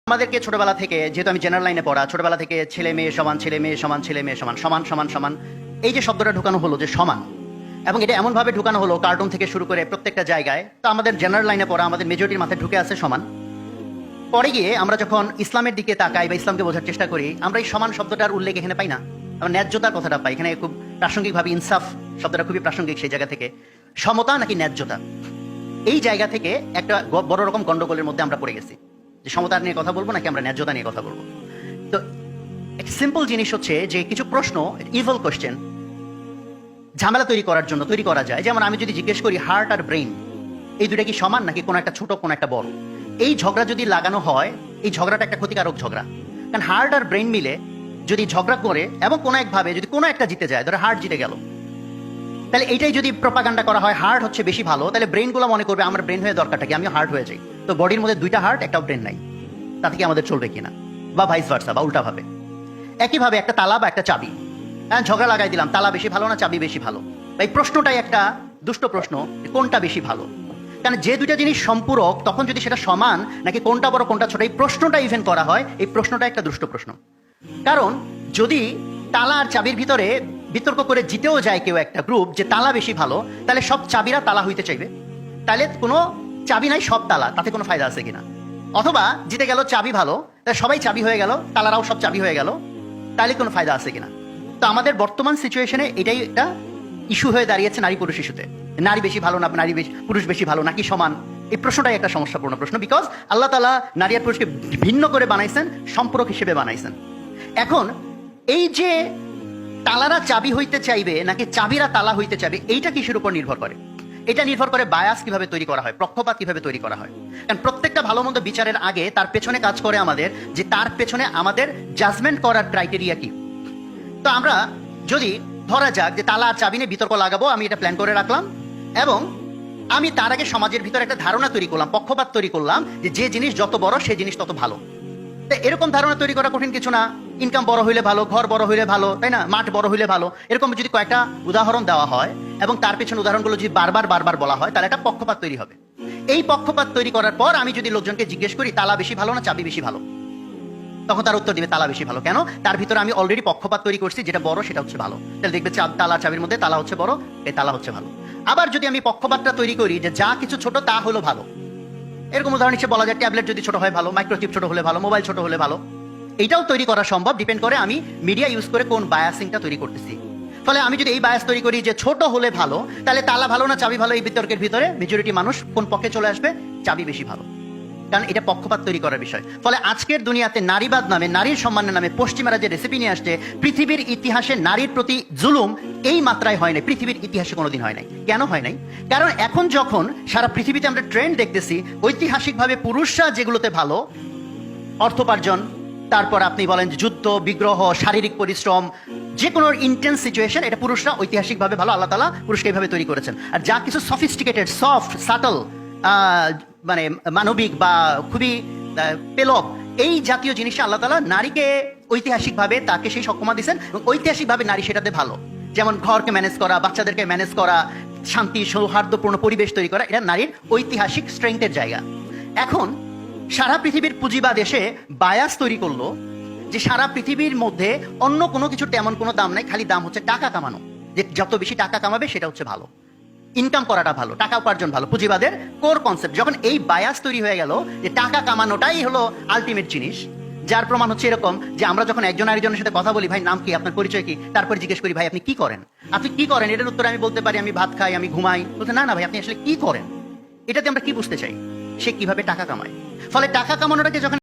আমাদেরকে ছোটবেলা থেকে, যেহেতু আমি জেনারেল লাইনে পড়া, ছোটবেলা থেকে ছেলে মেয়ে সমান, ছেলে মেয়ে সমান, ছেলে মেয়ে সমান, সমান সমান সমান, এই যে শব্দটা ঢুকানো হলো যে সমান, এবং এটা এমনভাবে ঢুকানো হলো কার্টুন থেকে শুরু করে প্রত্যেকটা জায়গায়, তো আমাদের জেনারেল লাইনে পড়া আমাদের মেজরিটির মাথায় ঢুকে আছে সমান। পরে গিয়ে আমরা যখন ইসলামের দিকে তাকাই বা ইসলামকে বোঝার চেষ্টা করি, আমরা এই সমান শব্দটার উল্লেখ এখানে পাই না, আমরা ন্যায্যতার কথাটা পাই। এখানে খুব প্রাসঙ্গিকভাবে ইনসাফ শব্দটা খুবই প্রাসঙ্গিক সেই জায়গা থেকে। সমতা নাকি ন্যায্যতা, এই জায়গা থেকে একটা বড় রকম গন্ডগোলের মধ্যে আমরা পড়ে গেছি যে সমতা নিয়ে কথা বলবো নাকি আমরা ন্যায্যতা নিয়ে কথা বলবো। তো একটা সিম্পল জিনিস হচ্ছে যে কিছু প্রশ্ন, ইভল কোশ্চেন, ঝামেলা তৈরি করার জন্য তৈরি করা যায়। যেমন আমি যদি জিজ্ঞেস করি হার্ট আর ব্রেইন এই দুটা কি সমান নাকি কোনো একটা ছোট কোনো একটা বড়, এই ঝগড়া যদি লাগানো হয়, এই ঝগড়াটা একটা ক্ষতিকারক ঝগড়া। কারণ হার্ট আর ব্রেইন মিলে যদি ঝগড়া করে এবং কোনো একভাবে যদি কোনো একটা জিতে যায়, ধরো হার্ট জিতে গেল, তাহলে এইটাই যদি প্রপাগান্ডা করা হয় হার্ট হচ্ছে বেশি ভালো, তাহলে ব্রেইনগুলো মনে করবে আমার ব্রেন হয়ে দরকারটা কি, আমিও হার্ট হয়ে যাই। তো বডির মধ্যে দুইটা হার্ট একটাও ব্রেন নাই, তাতে কি আমাদের চলবে কিনা, বা ভাইস ভার্সা বা উল্টাভাবে। একইভাবে একটা তালা বা একটা চাবি, ঝগড়া লাগাই দিলাম, তালা বেশি ভালো না চাবি বেশি ভালো, এই প্রশ্নটাই একটা দুষ্ট প্রশ্ন, কোনটা বেশি ভালো। কারণ যে দুইটা জিনিস সম্পূরক, তখন যদি সেটা সমান নাকি কোনটা বড় কোনটা ছোট, এই প্রশ্নটা ইভেন করা হয়, এই প্রশ্নটা একটা দুষ্ট প্রশ্ন। কারণ যদি তালা আর চাবির ভিতরে বিতর্ক করে জিতেও যায় কেউ একটা গ্রুপ যে তালা বেশি ভালো, তাহলে সব চাবিরা তালা হইতে চাইবে, তাহলে কোনো চাবি নাই সব তালা, তাতে কোনো ফায়দা আছে কিনা। অথবা জিতে গেল চাবি ভালো, তাহলে সবাই চাবি হয়ে গেল, তালারাও সব চাবি হয়ে গেল, তাহলে কোনো ফায়দা আছে কিনা। তো আমাদের বর্তমান সিচুয়েশনে এটাই একটা ইস্যু হয়ে দাঁড়িয়েছে নারী পুরুষ ইস্যুতে। নারী বেশি ভালো না নারী বেশি, পুরুষ বেশি ভালো নাকি সমান, এই প্রশ্নটাই একটা সমস্যাপূর্ণ প্রশ্ন। বিকজ আল্লাহ তাআলা নারী আর পুরুষকে ভিন্ন করে বানাইছেন, সম্পূরক হিসেবে বানাইছেন। এখন এই যে তালারা চাবি হইতে চাইবে নাকি চাবিরা তালা হইতে চাইবে, এইটা কিসের উপর নির্ভর করে? এটা নির্ভর করে বায়াস কিভাবে তৈরি করা হয়, পক্ষপাত কিভাবে তৈরি করা হয়। কারণ প্রত্যেকটা ভালো মন্দ বিচারের আগে তার পেছনে কাজ করে আমাদের যে তার পেছনে আমাদের জাজমেন্ট করার ক্রাইটেরিয়া কি। তো আমরা যদি ধরা যাক যে তালা আর চাবি নিয়ে বিতর্ক লাগাবো, আমি এটা প্ল্যান করে রাখলাম, এবং আমি তার আগে সমাজের ভিতরে একটা ধারণা তৈরি করলাম, পক্ষপাত তৈরি করলাম যে জিনিস যত বড় সে জিনিস তত ভালো। এরকম ধারণা তৈরি করা কঠিন কিছু না। ইনকাম বড় হইলে ভালো, ঘর বড় হইলে ভালো, তাই না, মাঠ বড় হইলে ভালো, এরকম যদি কয়েকটা উদাহরণ দেওয়া হয় এবং তার পেছনে উদাহরণগুলো যদি বারবার বারবার বলা হয়, তাহলে একটা পক্ষপাত তৈরি হবে। এই পক্ষপাত তৈরি করার পর আমি যদি লোকজনকে জিজ্ঞেস করি তালা বেশি ভালো না চাবি বেশি ভালো, তখন তার উত্তর দিবে তালা বেশি ভালো। কেন? তার ভিতরে আমি অলরেডি পক্ষপাত তৈরি করছি, যেটা বড় সেটা হচ্ছে ভালো। তাহলে দেখবে তালা চাবির মধ্যে তালা হচ্ছে বড়, এই তালা হচ্ছে ভালো। আবার যদি আমি পক্ষপাতটা তৈরি করি যে যা কিছু ছোট তা হলো ভালো, এরকম উদাহরণ হিসেবে বলা যায় ট্যাবলেট যদি ছোট হয় ভালো, মাইক্রোচিপ ছোট হলে ভালো, মোবাইল ছোট হলে ভালো। এইটাও তৈরি করা সম্ভব, ডিপেন্ড করে আমি মিডিয়া ইউজ করে কোন বায়াসিংটা তৈরি করতেছি। ফলে আমি যদি এই বায়াস তৈরি করি যে ছোট হলে ভালো, তাহলে তালা ভালো না চাবি ভালো, এই বিতর্কের ভিতরে মেজরিটি মানুষ কোন পক্ষে চলে আসবে, চাবি বেশি ভালো। কারণ এটা পক্ষপাত তৈরি করার বিষয়। ফলে আজকের দুনিয়াতে নারীবাদ নামে, নারীর সম্মানের নামে পশ্চিমারা যে রেসিপি নিয়ে আসছে, পৃথিবীর ইতিহাসে নারীর প্রতি জুলুম এই মাত্রায় হয় নাই, পৃথিবীর ইতিহাসে কোনোদিন হয় নাই। কেন হয় নাই? কারণ এখন যখন সারা পৃথিবীতে আমরা ট্রেন্ড দেখতেছি, ঐতিহাসিকভাবে পুরুষরা যেগুলোতে ভালো, অর্থোপার্জন, তারপর আপনি বলেন যুদ্ধ বিগ্রহ, শারীরিক পরিশ্রম, যে কোনো ইন্টেন্স সিচুয়েশন, এটা পুরুষরা ঐতিহাসিকভাবে ভালো, আল্লাহ তাআলা পুরুষকে এইভাবে তৈরি করেছেন। আর যা কিছু সফিস্টিকেটেড, সফট, সাটল, মানে মানবিক বা খুবই পেলব, এই জাতীয় জিনিসে আল্লাহ তাআলা নারীকে ঐতিহাসিকভাবে তাকে সেই সক্ষমতা দিয়েছেন, এবং ঐতিহাসিকভাবে নারী সেটাতে ভালো। যেমন ঘরকে ম্যানেজ করা, বাচ্চাদেরকে ম্যানেজ করা, শান্তি সৌহার্দ্যপূর্ণ পরিবেশ তৈরি করা, এটা নারীর ঐতিহাসিক স্ট্রেংথের জায়গা। এখন সারা পৃথিবীর পুঁজিবাদ এসে বায়াস তৈরি করলো যে সারা পৃথিবীর মধ্যে অন্য কোনো কিছু তেমন কোনো দাম নাই, খালি দাম হচ্ছে টাকা কামানো, যে যত বেশি টাকা কামাবে সেটা হচ্ছে ভালো, ইনকাম করাটা ভালো, টাকা উপার্জন ভালো। পুঁজিবাদের কোর কনসেপ্ট যখন এই বায়াস তৈরি হয়ে গেল যে টাকা কামানোটাই হলো আলটিমেট জিনিস, যার প্রমাণ হচ্ছে এরকম যে আমরা যখন একজন আরেকজনের সাথে কথা বলি, ভাই নাম কি, আপনার পরিচয় কি, তারপরে জিজ্ঞেস করি ভাই আপনি কি করেন, আপনি কি করেন, এটার উত্তরে আমি বলতে পারি আমি ভাত খাই, আমি ঘুমাই। বলতে না না ভাই আপনি আসলে কি করেন, এটাতে আমরা কি বুঝতে চাই, সে কিভাবে টাকা কামায়। ফলে টাকা কামানোটাকে যখন